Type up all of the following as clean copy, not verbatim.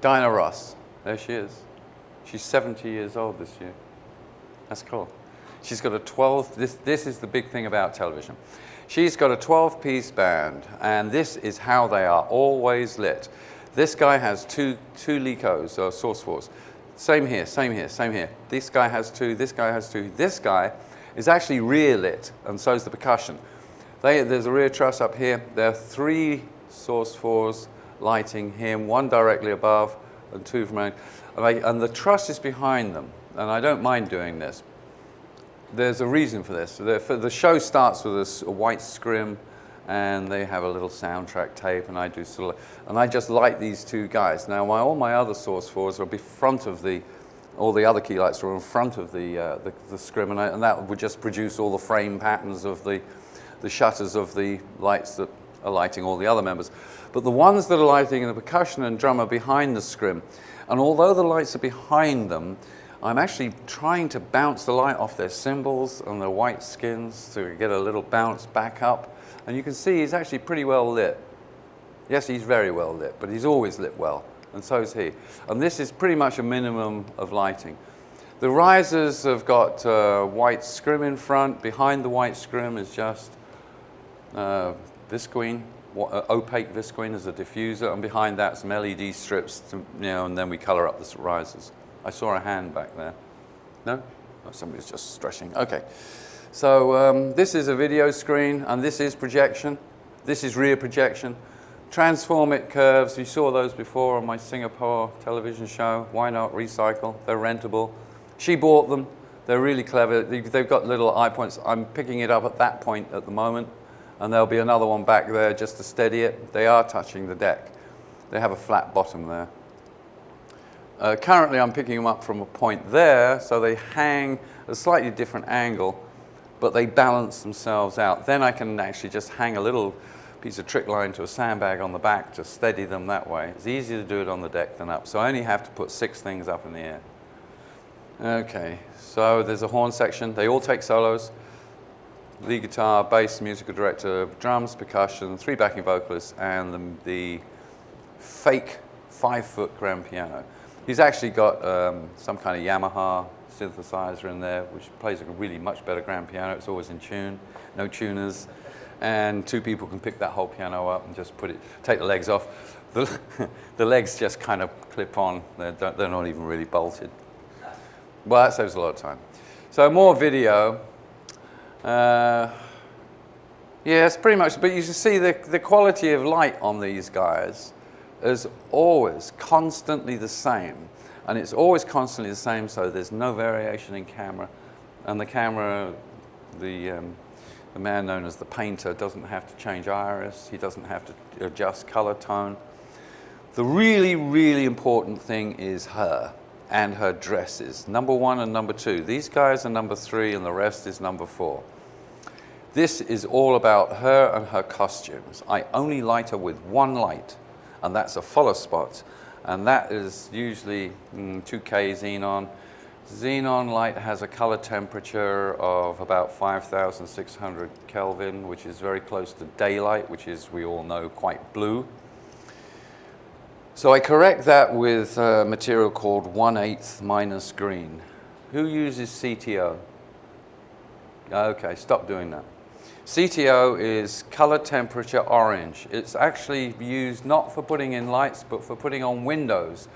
Dinah Ross. There she is. She's 70 years old this year. That's cool. She's got a 12, this is the big thing about television. She's got a 12-piece band, and this is how they are always lit. This guy has two Lecos, or source fours. Same here, same here, same here. This guy has two, this guy has two. This guy is actually rear lit, and so is the percussion. There's a rear truss up here. There are 3 source fours lighting him, 1 directly above and 2 from around. And the truss is behind them, and I don't mind doing this. There's a reason for this. The show starts with a white scrim, and they have a little soundtrack tape, and I just light these 2 guys. Now, all my other source fours are in front of all the other key lights are in front of the scrim, and that would just produce all the frame patterns of the shutters of the lights that are lighting all the other members. But the ones that are lighting the percussion and drum are behind the scrim, and although the lights are behind them, I'm actually trying to bounce the light off their cymbals and their white skins to get a little bounce back up. And you can see he's actually pretty well lit. Yes, he's very well lit, but he's always lit well, and so is he. And this is pretty much a minimum of lighting. The risers have got white scrim in front. Behind the white scrim is just visqueen, opaque visqueen as a diffuser, and behind that some LED strips, and then we color up the risers. I saw a hand back there. No? Oh, somebody's just stretching. Okay. So this is a video screen, and this is projection. This is rear projection. Transform it curves. You saw those before on my Singapore television show. Why not recycle? They're rentable. She bought them. They're really clever. They've got little eye points. I'm picking it up at that point at the moment, and there'll be another one back there just to steady it. They are touching the deck. They have a flat bottom there. Currently, I'm picking them up from a point there, so they hang at a slightly different angle, but they balance themselves out. Then I can actually just hang a little piece of trick line to a sandbag on the back to steady them that way. It's easier to do it on the deck than up, so I only have to put 6 things up in the air. Okay, so there's a horn section. They all take solos. Lead guitar, bass, musical director, drums, percussion, 3 backing vocalists, and the fake 5-foot grand piano. He's actually got some kind of Yamaha synthesizer in there, which plays a really much better grand piano. It's always in tune, no tuners, and 2 people can pick that whole piano up and just take the legs off. The legs just kind of clip on. They're not even really bolted. Well, that saves a lot of time. So more video. Yeah, it's pretty much, but you can see the quality of light on these guys is always constantly the same, and it's always constantly the same, so there's no variation in camera, and the camera, the man known as the painter doesn't have to change iris, he doesn't have to adjust color tone. The really, really important thing is her and her dresses, number 1 and number 2. These guys are number 3 and the rest is number 4. This is all about her and her costumes. I only light her with 1 light, and that's a follow spot, and that is usually 2K xenon. Xenon light has a color temperature of about 5,600 Kelvin, which is very close to daylight, which is, we all know, quite blue. So I correct that with a material called 1/8 minus green. Who uses CTO? Okay, stop doing that. CTO is color temperature orange. It's actually used not for putting in lights, but for putting on windows.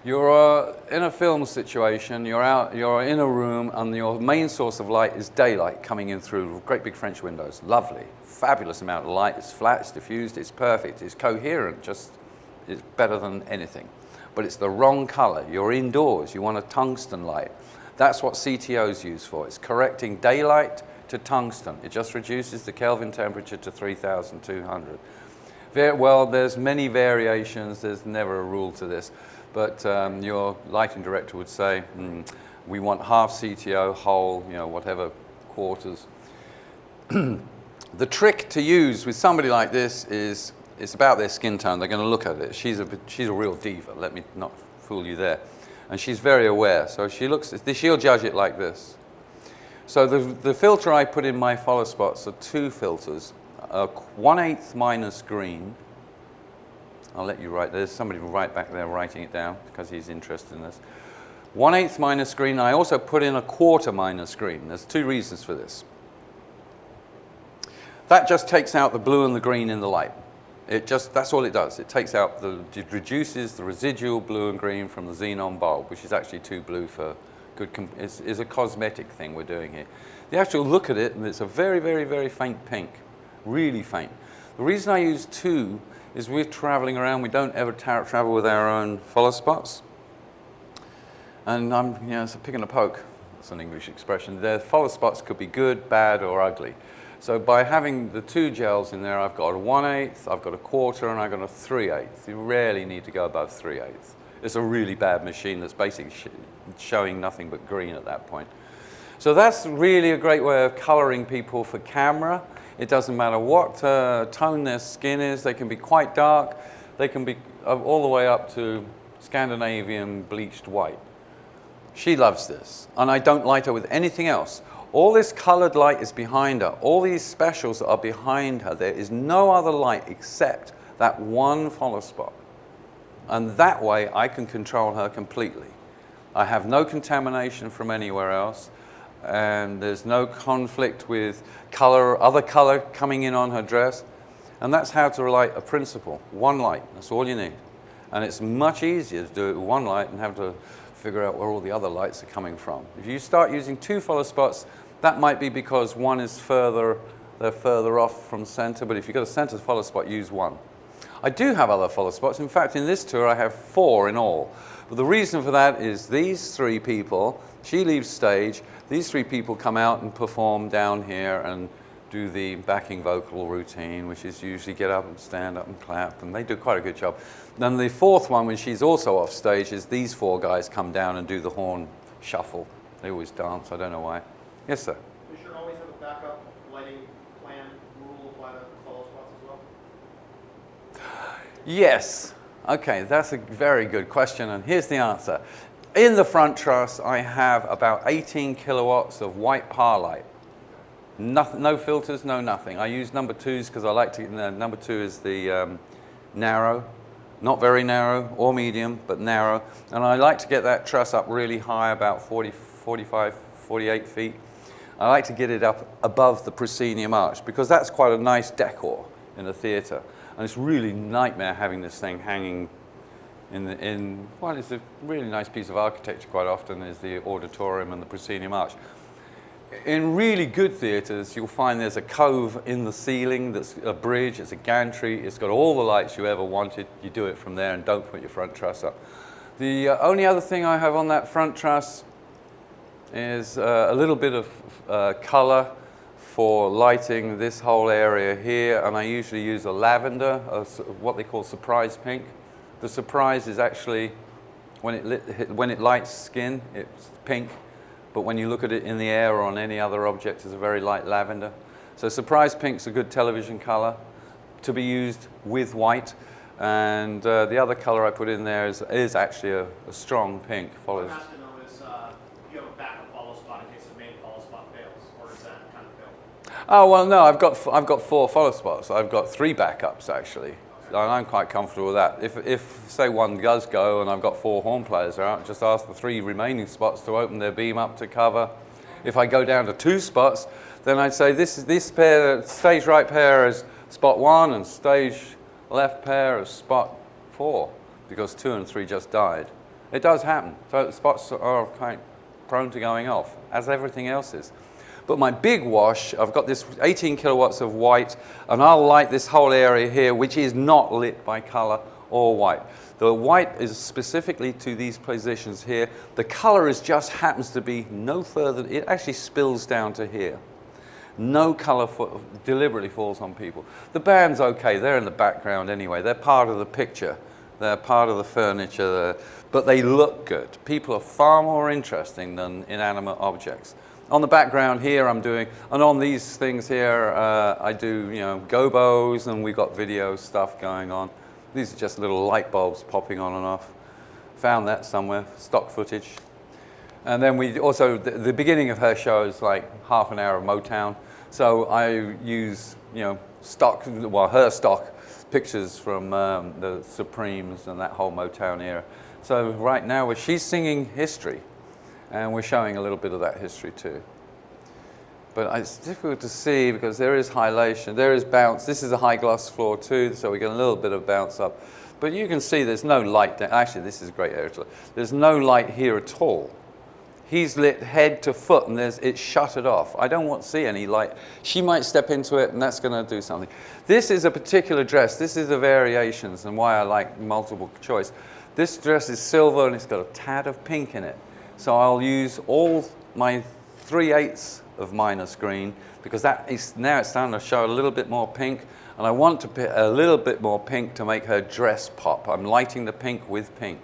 You're in a film situation, you're in a room, and your main source of light is daylight coming in through great big French windows. Lovely, fabulous amount of light. It's flat, it's diffused, it's perfect, it's coherent, it's better than anything. But it's the wrong color. You're indoors, you want a tungsten light. That's what CTO is used for. It's correcting daylight to tungsten. It just reduces the Kelvin temperature to 3,200. Well, there's many variations. There's never a rule to this. But your lighting director would say, we want half CTO, whole, whatever quarters. The trick to use with somebody like this is, it's about their skin tone. They're going to look at it. She's a real diva. Let me not fool you there. And she's very aware. So she'll judge it like this. So the filter I put in my follow spots are 2 filters, 1/8 minus green I'll let you write. There's somebody right back there writing it down because he's interested in this. 1/8 minus green. I also put in a 1/4 minus green. There's two reasons for this. That just takes out the blue and the green in the light. That's all it does. It takes out it reduces the residual blue and green from the xenon bulb, which is actually too blue for good, is a cosmetic thing we're doing here. The actual look at it, and it's a very, very, very faint pink, really faint. The reason I use 2 is we're traveling around, we don't ever travel with our own follow spots. And it's a pick and a poke, that's an English expression. The follow spots could be good, bad, or ugly. So by having the 2 gels in there, I've got a 1/8, I've got a 1/4, and I've got a 3/8. You rarely need to go above 3/8. It's a really bad machine that's basically showing nothing but green at that point. So that's really a great way of coloring people for camera. It doesn't matter what tone their skin is. They can be quite dark. They can be all the way up to Scandinavian bleached white. She loves this, and I don't light her with anything else. All this colored light is behind her. All these specials that are behind her, there is no other light except that one follow spot. And that way I can control her completely. I have no contamination from anywhere else, and there's no conflict with other color coming in on her dress. And that's how to light a principal. One light, that's all you need. And it's much easier to do it with one light and have to figure out where all the other lights are coming from. If you start using 2 follow spots, that might be because one is they're further off from center, but if you've got a center follow spot, use 1. I do have other follow spots. In fact, in this tour, I have 4 in all. But the reason for that is these 3 people, she leaves stage, these 3 people come out and perform down here and do the backing vocal routine, which is usually get up and stand up and clap, and they do quite a good job. Then the 4th one, when she's also off stage, is these 4 guys come down and do the horn shuffle. They always dance, I don't know why. Yes, sir? You should always have a backup lighting plan rule apply to follow spots as well? Yes. Okay, that's a very good question, and here's the answer. In the front truss, I have about 18 kilowatts of white par light. Nothing, no filters, no nothing. I use number 2s because I like to, number 2 is the narrow, not very narrow or medium, but narrow. And I like to get that truss up really high, about 40, 45, 48 feet. I like to get it up above the proscenium arch because that's quite a nice decor in a theater. And it's really nightmare having this thing hanging well, it's a really nice piece of architecture quite often is the auditorium and the proscenium arch. In really good theaters, you'll find there's a cove in the ceiling that's a bridge, it's a gantry, it's got all the lights you ever wanted. You do it from there and don't put your front truss up. The only other thing I have on that front truss is a little bit of color for lighting this whole area here, and I usually use a lavender, what they call surprise pink. The surprise is actually, when it lights skin, it's pink. But when you look at it in the air or on any other object, it's a very light lavender. So surprise pink's a good television color to be used with white. And the other color I put in there is actually a strong pink. Follows. What I'm asking though is, do you have a backup follow spot in case the main follow spot fails, or is that kind of failed? Oh well, no, I've got 4 follow spots. I've got 3 backups actually. And I'm quite comfortable with that. If say one does go and I've got 4 horn players out, just ask the 3 remaining spots to open their beam up to cover. If I go down to 2 spots, then I'd say this pair, stage right pair is spot 1 and stage left pair is spot 4 because 2 and 3 just died. It does happen. So spots are quite prone to going off, as everything else is. But my big wash, I've got this 18 kilowatts of white, and I'll light this whole area here, which is not lit by color or white. The white is specifically to these positions here. The color just happens to be no further, it actually spills down to here. No color deliberately falls on people. The band's okay, they're in the background anyway. They're part of the picture. They're part of the furniture, but they look good. People are far more interesting than inanimate objects. On the background here I'm doing, and on these things here I do, gobos, and we've got video stuff going on. These are just little light bulbs popping on and off. Found that somewhere, stock footage. And then we also, the beginning of her show is like half an hour of Motown. So I use, stock, well, her stock pictures from the Supremes and that whole Motown era. So right now she's singing history, and we're showing a little bit of that history too. But it's difficult to see because there is highlation, there is bounce. This is a high gloss floor too, so we get a little bit of bounce up. But you can see there's no light down. Actually, this is a great area to look. There's no light here at all. He's lit head to foot, and it's shuttered off. I don't want to see any light. She might step into it, and that's going to do something. This is a particular dress. This is the variations, and why I like multiple choice. This dress is silver, and it's got a tad of pink in it. So I'll use all my 3/8 of minus green, because now it's starting to show a little bit more pink, and I want to put a little bit more pink to make her dress pop. I'm lighting the pink with pink.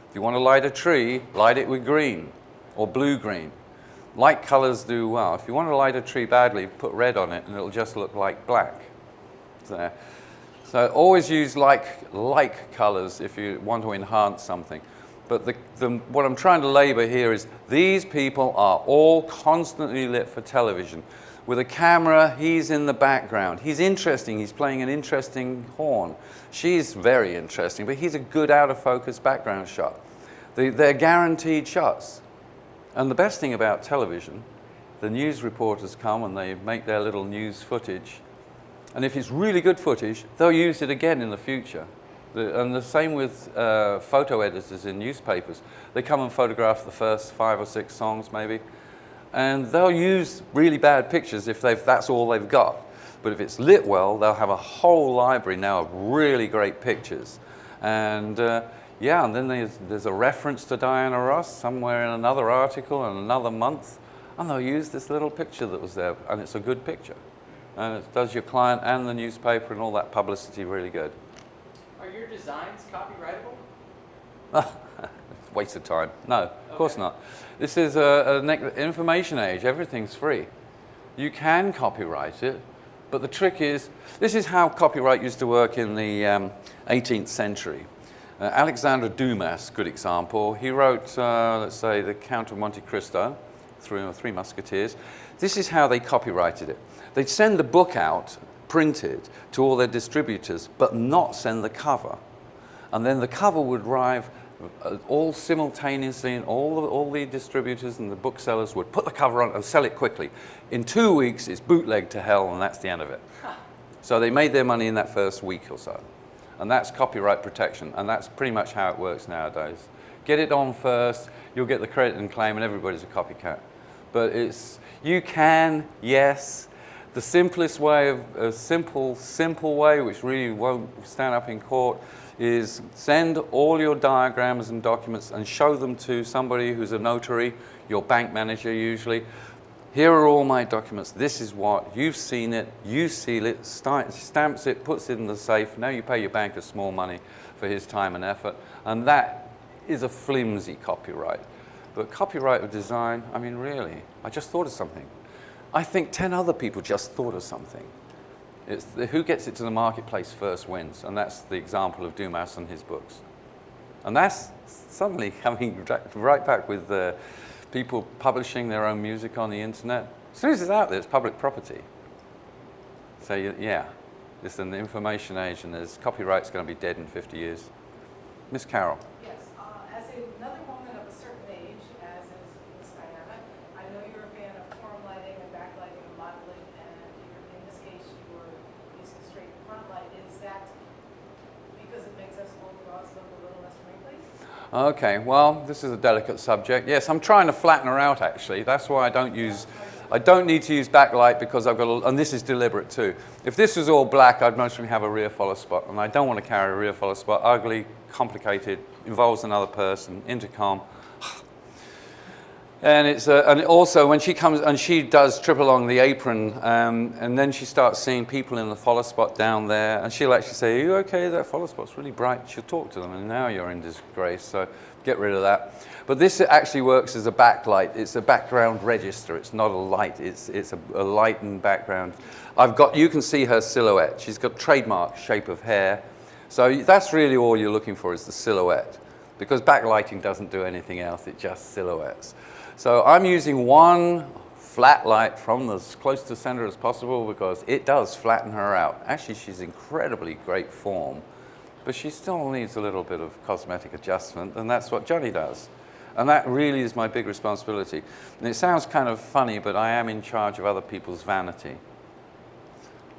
If you want to light a tree, light it with green or blue-green. Light colors do well. If you want to light a tree badly, put red on it and it'll just look like black. So always use like colors if you want to enhance something. But what I'm trying to labor here is these people are all constantly lit for television. With a camera, he's in the background. He's interesting. He's playing an interesting horn. She's very interesting, but he's a good out-of-focus background shot. They're guaranteed shots. And the best thing about television, the news reporters come and they make their little news footage. And if it's really good footage, they'll use it again in the future. And the same with photo editors in newspapers. They come and photograph the first 5 or 6 songs maybe, and they'll use really bad pictures if that's all they've got. But if it's lit well, they'll have a whole library now of really great pictures. And yeah, and then there's a reference to Diana Ross somewhere in another article in another month, and they'll use this little picture that was there, and it's a good picture. And it does your client and the newspaper and all that publicity really good. Are your designs copyrightable? Waste of time. No, of course not. This is an information age. Everything's free. You can copyright it, but the trick is, this is how copyright used to work in the 18th century. Alexandre Dumas, good example. He wrote, let's say, The Count of Monte Cristo, Three Musketeers. This is how they copyrighted it. They'd send the book out printed to all their distributors, but not send the cover. And then the cover would arrive all simultaneously, and all the distributors and the booksellers would put the cover on and sell it quickly. In 2 weeks, it's bootlegged to hell, and that's the end of it. So they made their money in that first week or so. And that's copyright protection, and that's pretty much how it works nowadays. Get it on first, you'll get the credit and claim, and everybody's a copycat. But you can, yes. The simplest way, a simple way, which really won't stand up in court, is send all your diagrams and documents and show them to somebody who's a notary, your bank manager usually. Here are all my documents. This is what, you've seen it, you seal it, stamps it, puts it in the safe. Now you pay your banker small money for his time and effort. And that is a flimsy copyright. But copyright of design, I mean, really, I just thought of something. I think 10 other people just thought of something. It's who gets it to the marketplace first wins, and that's the example of Dumas and his books. And that's suddenly coming right back with people publishing their own music on the internet. As soon as it's out there, it's public property. So yeah, it's an information age, and copyright's going to be dead in 50 years. Miss Carol. Yes, as another woman of a certain age, as is Miss Diana, I know you're a fan of form lighting and backlighting and modeling, and in this case you were using straight front light. Is that because it makes us old girls look a little less wrinkly? Okay, well, this is a delicate subject. Yes, I'm trying to flatten her out, actually. That's why I don't need to use backlight, because I've got and this is deliberate too. If this was all black, I'd mostly have a rear follow spot, and I don't want to carry a rear follow spot. Ugly, complicated, involves another person, intercom. And and also when she comes and she does trip along the apron, and then she starts seeing people in the follow spot down there, and she'll actually say, "Are you okay? That follow spot's really bright." She'll talk to them, and now you're in disgrace. So get rid of that. But this actually works as a backlight. It's a background register. It's not a light. It's a lightened background. You can see her silhouette. She's got trademark shape of hair. So that's really all you're looking for, is the silhouette, because backlighting doesn't do anything else. It just silhouettes. So I'm using one flat light from as close to the center as possible because it does flatten her out. Actually, she's incredibly great form, but she still needs a little bit of cosmetic adjustment, and that's what Johnny does. And that really is my big responsibility. And it sounds kind of funny, but I am in charge of other people's vanity.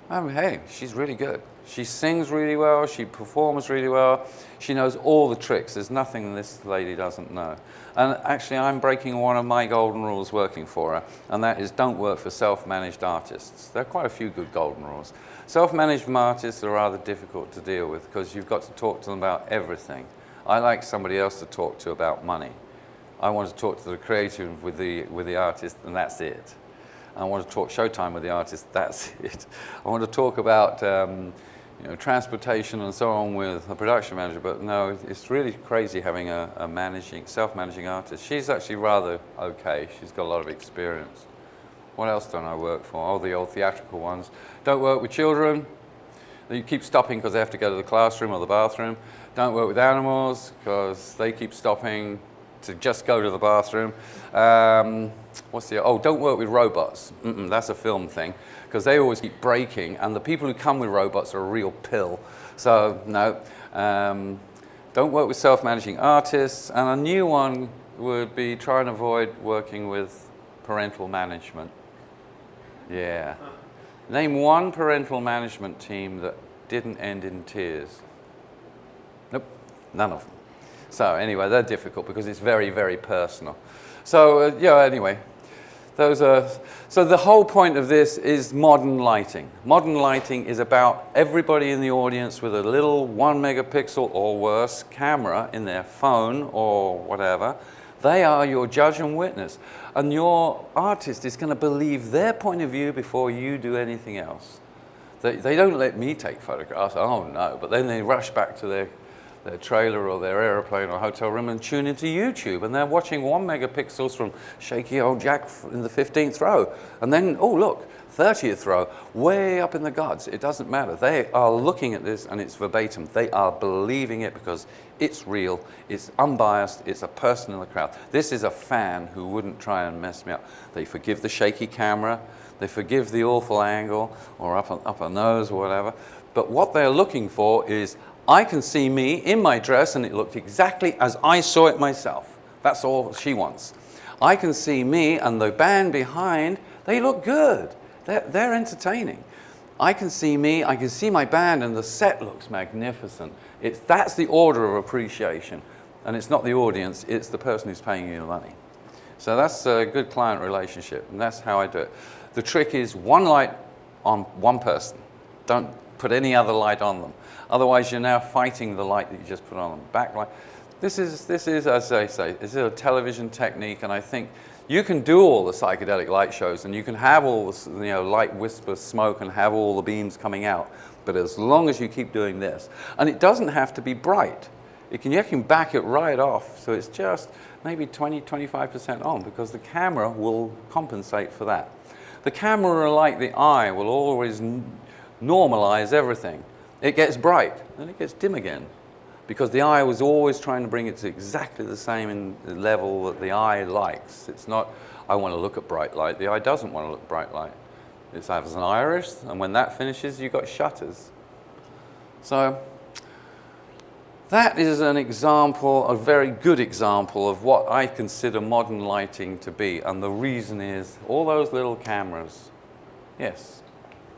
Hey, she's really good. She sings really well, she performs really well, she knows all the tricks. There's nothing this lady doesn't know. And actually, I'm breaking one of my golden rules working for her, and that is don't work for self-managed artists. There are quite a few good golden rules. Self-managed artists are rather difficult to deal with because you've got to talk to them about everything. I like somebody else to talk to about money. I want to talk to the creative with the artist, and that's it. I want to talk showtime with the artist, that's it. I want to talk about transportation and so on with a production manager, but no, it's really crazy having a self-managing artist. She's actually rather okay. She's got a lot of experience. What else don't I work for? Oh, the old theatrical ones. Don't work with children. You keep stopping because they have to go to the classroom or the bathroom. Don't work with animals because they keep stopping to just go to the bathroom. Don't work with robots. That's a film thing, because they always keep breaking, and the people who come with robots are a real pill. So, no. Don't work with self-managing artists, and a new one would be try and avoid working with parental management. Yeah. Name one parental management team that didn't end in tears. Nope, none of them. So anyway, they're difficult because it's very, very personal. So anyway, so the whole point of this is modern lighting. Modern lighting is about everybody in the audience with a little 1 megapixel or worse camera in their phone or whatever. They are your judge and witness. And your artist is going to believe their point of view before you do anything else. They don't let me take photographs, oh no, but then they rush back to their trailer or their airplane or hotel room and tune into YouTube, and they're watching 1 megapixels from shaky old Jack in the 15th row, and then, oh look, 30th row, way up in the gods. It doesn't matter. They are looking at this and it's verbatim. They are believing it because it's real, it's unbiased, it's a person in the crowd. This is a fan who wouldn't try and mess me up. They forgive the shaky camera, they forgive the awful angle or up a nose or whatever, but what they're looking for is, I can see me in my dress and it looked exactly as I saw it myself. That's all she wants. I can see me and the band behind, they look good. They're entertaining. I can see me, I can see my band, and the set looks magnificent. That's the order of appreciation. And it's not the audience, it's the person who's paying you the money. So that's a good client relationship, and that's how I do it. The trick is one light on one person. Don't put any other light on them. Otherwise, you're now fighting the light that you just put on them. Backlight. This is, as they say, this is a television technique, and I think you can do all the psychedelic light shows, and you can have all the light wisps, smoke, and have all the beams coming out. But as long as you keep doing this, and it doesn't have to be bright. You can back it right off, so it's just maybe 20-25% on, because the camera will compensate for that. The camera, like the eye, will always normalize everything. It gets bright, then it gets dim again, because the eye was always trying to bring it to exactly the same in the level that the eye likes. It's not, I want to look at bright light. The eye doesn't want to look at bright light. It has an iris, and when that finishes, you've got shutters. So that is an example, a very good example of what I consider modern lighting to be, and the reason is all those little cameras. Yes?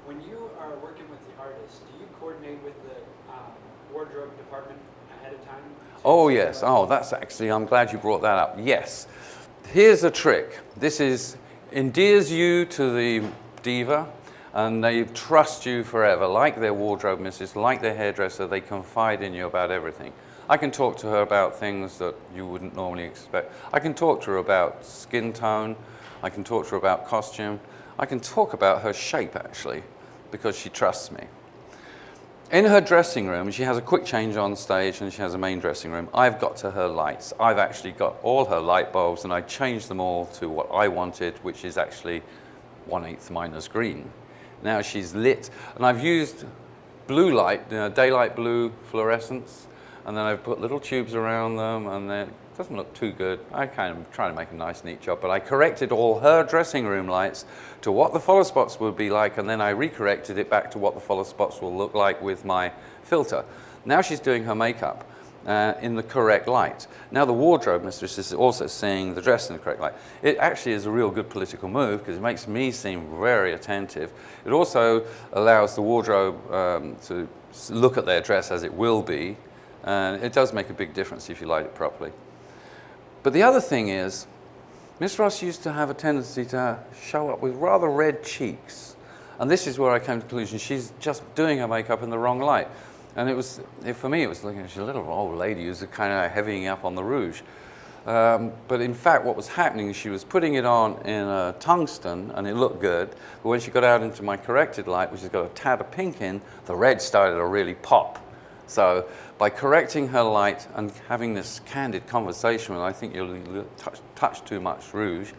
When you are working with the artist, do you coordinate with the wardrobe department ahead of time? Oh yes, that's actually, I'm glad you brought that up. Yes. Here's a trick. This endears you to the diva, and they trust you forever. Like their wardrobe missus, like their hairdresser, they confide in you about everything. I can talk to her about things that you wouldn't normally expect. I can talk to her about skin tone. I can talk to her about costume. I can talk about her shape, actually, because she trusts me. In her dressing room, she has a quick change on stage, and she has a main dressing room. I've got to her lights. I've actually got all her light bulbs, and I changed them all to what I wanted, which is actually 1/8 minus green. Now she's lit, and I've used blue light, daylight blue fluorescence, and then I've put little tubes around them, and then doesn't look too good. I kind of try to make a nice, neat job, but I corrected all her dressing room lights to what the follow spots would be like, and then I recorrected it back to what the follow spots will look like with my filter. Now she's doing her makeup in the correct light. Now the wardrobe mistress is also seeing the dress in the correct light. It actually is a real good political move because it makes me seem very attentive. It also allows the wardrobe to look at their dress as it will be, and it does make a big difference if you light it properly. But the other thing is, Miss Ross used to have a tendency to show up with rather red cheeks, and this is where I came to the conclusion she's just doing her makeup in the wrong light. And for me, it was like she's a little old lady who's kind of heavying up on the rouge. But in fact, what was happening is she was putting it on in a tungsten, and it looked good. But when she got out into my corrected light, which has got a tad of pink in, the red started to really pop. So by correcting her light and having this candid conversation, I think you'll touch too much rouge.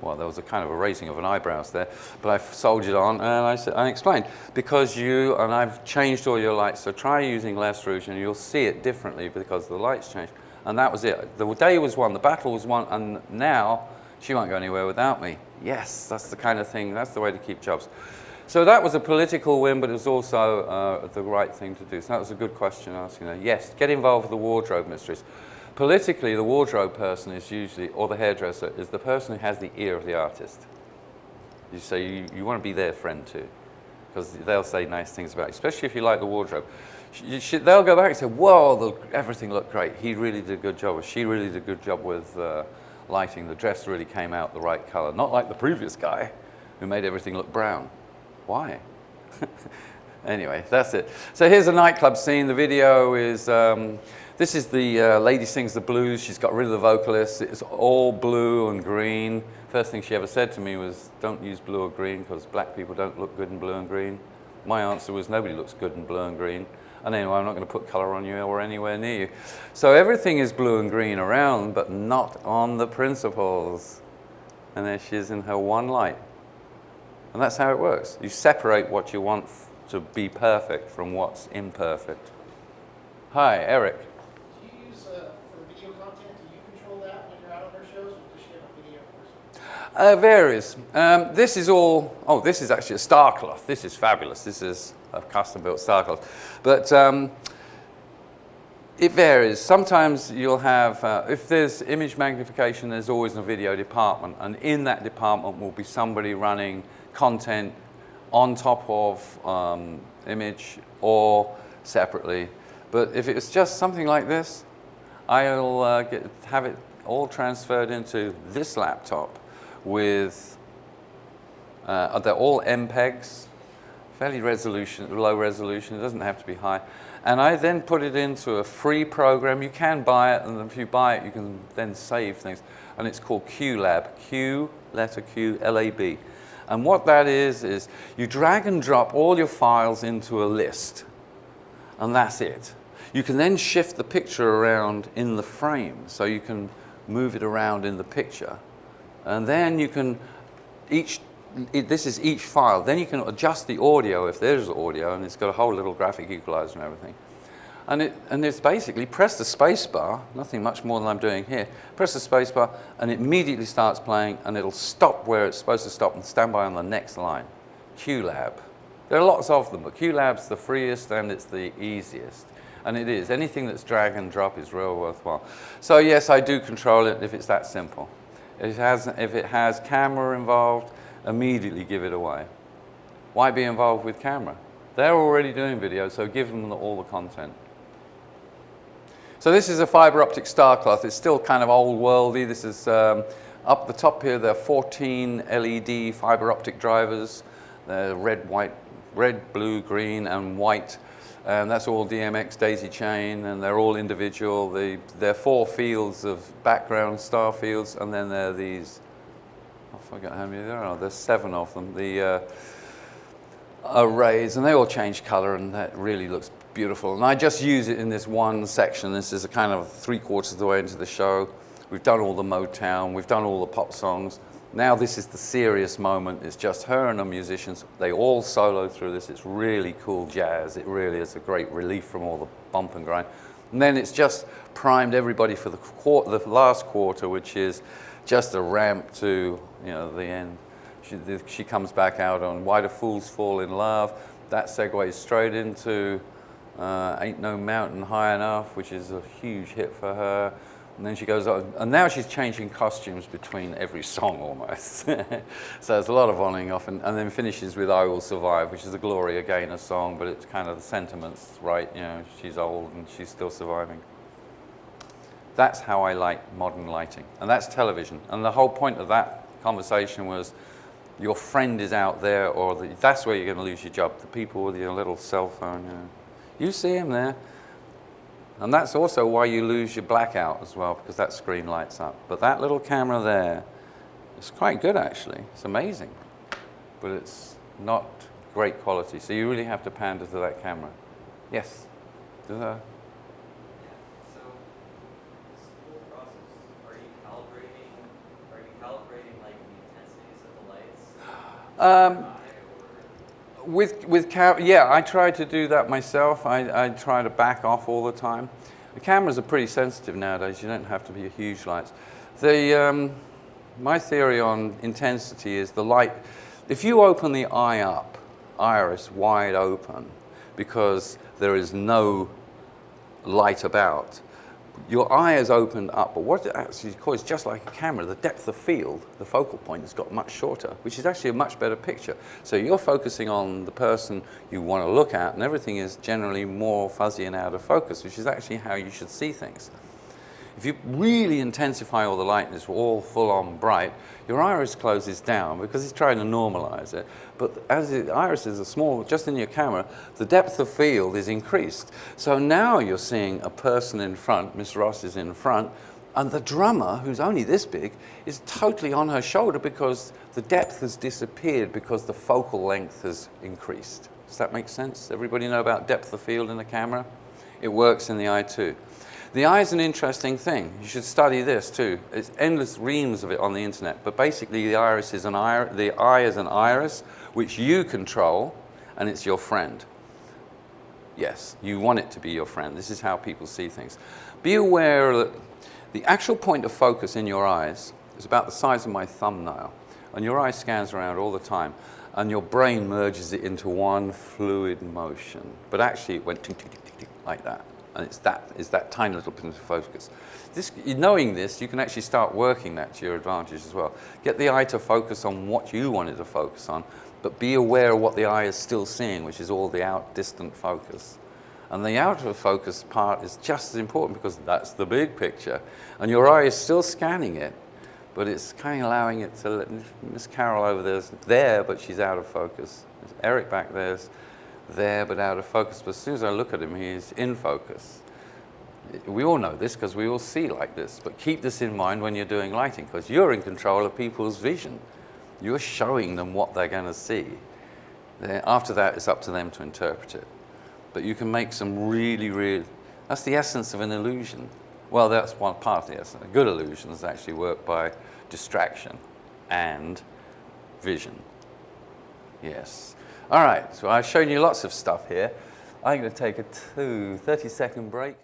Well, there was a kind of a raising of an eyebrows there, but I soldiered on, and I explained, because I've changed all your lights, so try using less rouge and you'll see it differently because the lights changed. And that was it. The day was won, the battle was won, and now she won't go anywhere without me. Yes, that's the kind of thing, that's the way to keep jobs. So that was a political win, but it was also the right thing to do. So that was a good question asking her. Yes, get involved with the wardrobe mistress. Politically, the wardrobe person is usually, or the hairdresser, is the person who has the ear of the artist. You say you want to be their friend too, because they'll say nice things about you, especially if you like the wardrobe. They'll go back and say, whoa, everything looked great. He really did a good job, or she really did a good job with lighting. The dress really came out the right color. Not like the previous guy who made everything look brown. Why? Anyway, that's it. So here's a nightclub scene. The video is, this is the lady sings the blues. She's got rid of the vocalist. It's all blue and green. First thing she ever said to me was, don't use blue or green because black people don't look good in blue and green. My answer was, nobody looks good in blue and green. And anyway, I'm not going to put color on you or anywhere near you. So everything is blue and green around, but not on the principals. And there she is in her one light. And that's how it works. You separate what you want to be perfect from what's imperfect. Hi, Eric. Do you use, for video content, do you control that when you're out on her shows, or does she have a video person? Varies. This is all, this is actually a star cloth. This is fabulous. This is a custom built star cloth. But it varies. Sometimes you'll have, if there's image magnification, there's always a video department. And in that department will be somebody running content on top of image or separately. But if it's just something like this, I'll have it all transferred into this laptop with, they're all MPEGs, fairly low resolution, it doesn't have to be high. And I then put it into a free program. You can buy it, and if you buy it, you can then save things. And it's called QLab, Q, letter Q, L-A-B. And what that is you drag and drop all your files into a list, and that's it. You can then shift the picture around in the frame, so you can move it around in the picture. And then you can, this is each file. Then you can adjust the audio if there's audio, and it's got a whole little graphic equalizer and everything. And it's basically press the space bar, nothing much more than I'm doing here. Press the space bar, and it immediately starts playing, and it'll stop where it's supposed to stop and stand by on the next line. QLab. There are lots of them, but QLab's the freest and it's the easiest. And it is. Anything that's drag and drop is real worthwhile. So yes, I do control it if it's that simple. If it has camera involved, immediately give it away. Why be involved with camera? They're already doing video, so give them all the content. So this is a fiber optic star cloth. It's still kind of old worldy. This is up the top here. There are 14 LED fiber optic drivers. They're red, blue, green, and white. And that's all DMX daisy chain, and they're all individual. There are 4 fields of background star fields, and then there are these, I forget how many there are. There's 7 of them. The arrays, and they all change color, and that really looks beautiful. And I just use it in this one section. This is a kind of 3/4 of the way into the show. We've done all the Motown, we've done all the pop songs. Now this is the serious moment. It's just her and the musicians. They all solo through this. It's really cool jazz. It really is a great relief from all the bump and grind. And then it's just primed everybody for the last quarter, which is just a ramp to, you know, the end. She comes back out on Why Do Fools Fall in Love. That segues straight into Ain't No Mountain High Enough, which is a huge hit for her. And then she goes on, and now she's changing costumes between every song almost. So there's a lot of on and off, and then finishes with I Will Survive, which is a Gloria Gaynor song, but it's kind of the sentiments, right? You know, she's old and she's still surviving. That's how I like modern lighting, and that's television. And the whole point of that conversation was your friend is out there, or that's where you're going to lose your job, the people with your little cell phone. You know. You see him there. And that's also why you lose your blackout as well, because that screen lights up. But that little camera there is quite good, actually. It's amazing. But it's not great quality. So you really have to pander to that camera. Yes? So, this whole process, are you calibrating like the intensities of the lights? Yeah, I try to do that myself. I try to back off all the time. The cameras are pretty sensitive nowadays. You don't have to be huge lights. My theory on intensity is the light. If you open the eye up, iris wide open, because there is no light about, your eye is opened up, but what it actually causes, just like a camera, the depth of field, the focal point has got much shorter, which is actually a much better picture. So you're focusing on the person you want to look at, and everything is generally more fuzzy and out of focus, which is actually how you should see things. If you really intensify all the light and it's all full on bright, your iris closes down because it's trying to normalize it. But as the irises are small, just in your camera, the depth of field is increased. So now you're seeing a person in front, Miss Ross is in front, and the drummer, who's only this big, is totally on her shoulder because the depth has disappeared because the focal length has increased. Does that make sense? Everybody know about depth of field in the camera? It works in the eye too. The eye is an interesting thing. You should study this too. There's endless reams of it on the internet. But basically, the eye is an iris which you control, and it's your friend. Yes, you want it to be your friend. This is how people see things. Be aware that the actual point of focus in your eyes is about the size of my thumbnail, and your eye scans around all the time, and your brain merges it into one fluid motion. But actually, it went tick, tick, tick, tick, tick, like that. And it's that tiny little bit of focus. Knowing this, you can actually start working that to your advantage as well. Get the eye to focus on what you want it to focus on, but be aware of what the eye is still seeing, which is all the distant focus. And the out of focus part is just as important because that's the big picture. And your eye is still scanning it, but it's kind of allowing it to, Miss Carol over there's there, but she's out of focus. There's Eric back there's there but out of focus, but as soon as I look at him, he's in focus. We all know this because we all see like this, but keep this in mind when you're doing lighting because you're in control of people's vision. You're showing them what they're going to see. Then after that, it's up to them to interpret it. But you can make some really, that's the essence of an illusion. Well, that's one part of the essence. A good illusions actually work by distraction and vision. Yes. All right, so I've shown you lots of stuff here. I'm going to take a 30-second break.